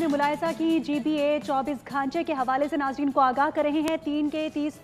نے ملاحظہ کی GBA 24 گھانچے کے حوالے سے ناظرین کو آگاہ کر رہے ہیں۔ 3 کے 30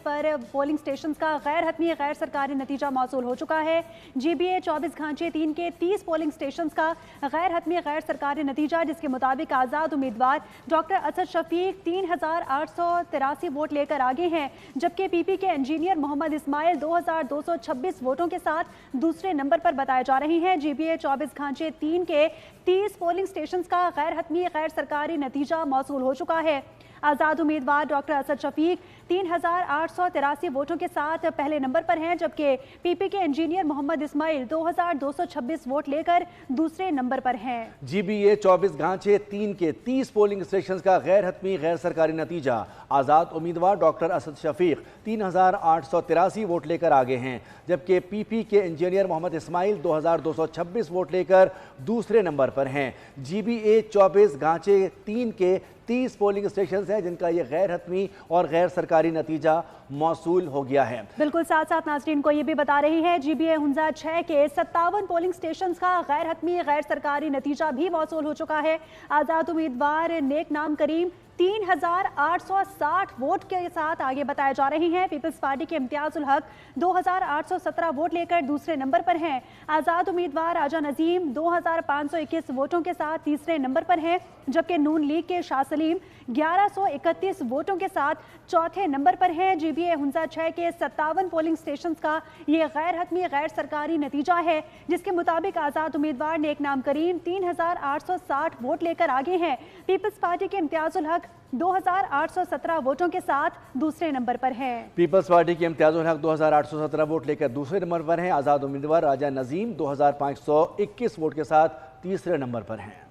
پر پولنگ سٹیشنز کا غیر حتمی غیر سرکاری نتیجہ موصول ہو چکا ہے۔ GBA 24 گھانچے 3 کے 30 پولنگ سٹیشنز کا غیر حتمی غیر سرکاری نتیجہ، جس کے مطابق آزاد امیدوار ڈاکٹر اسد شفیق 3883 ووٹ لے کر آگے ہیں، جبکہ PP کے انجینئر محمد اسماعیل 2226 ووٹوں کے ساتھ دوسرے نمبر پر بتائے جا رہے ہیں۔ GBA 24 گھانچے 3 کے 30 پولنگ سٹیشنز کا غیر حتمی غیر سرکاری نتیجہ موصول ہو چکا ہے۔ آزاد امیدوار ڈاکٹر اسد شفیق 3883 ووٹوں کے ساتھ پہلے نمبر پر ہیں، جبکہ PP کے انجینئر محمد اسماعیل 2226 ووٹ لے کر دوسرے نمبر پر ہیں۔ GBA 24 گھانچے 3 کے 30 پولنگ سٹیشنز کا غیر حتمی غیر سرکاری نتیجہ، آزاد امیدوار ڈاکٹر اسد شفیق 3883 ووٹ لے کر آگے ہیں، جبکہ PP کے انجینئر محمد اسماعیل 2226 ووٹ لے کر دوسرے نمبر پر ہیں۔ GBA 24 گھانچے 3 کے 30 پولنگ سٹیشنز ہیں جن کا یہ غیر حتمی اور غیر سرکاری نتیجہ موصول ہو گیا ہے۔ بالکل ساتھ ساتھ ناظرین کو یہ بھی بتا رہی ہے GBA 6 کے 57 پولنگ سٹیشنز کا غیر حتمی غیر سرکاری نتیجہ بھی موصول ہو چکا ہے۔ آزاد امیدوار نیک نام کریم 3860 ووٹ کے ساتھ آگے بتائے جا رہے ہیں۔ پیپلز پارٹی کے امتیاز الحق 2817 ووٹ لے کر دوسرے نمبر پر ہیں۔ آزاد امیدوار راجہ نظیم 2521 ووٹوں کے ساتھ تیسرے نمبر پر ہیں، جبکہ نون لیگ کے شاہ سلیم 1131 ووٹوں کے ساتھ چوتھے نمبر پر ہیں۔ GBA 6 کے 57 پولنگ سٹیشنز کا یہ غیر حتمی غیر سرکاری نتیجہ ہے، جس کے مطابق آزاد امیدوار نیک نام کریم 3860 ووٹ لے کر آگے ہیں۔ پیپلز پارٹی کے امتیاز الحق 2817 ووٹوں کے ساتھ دوسرے نمبر پر ہیں۔ پیپلز پارٹی کے امتیاز الحق 2817 ووٹ لے کر دوسرے نمبر پر ہیں۔ آزاد امیدوار راجہ نظیم 2521 ووٹ کے ساتھ تیسرے نمبر پر ہیں۔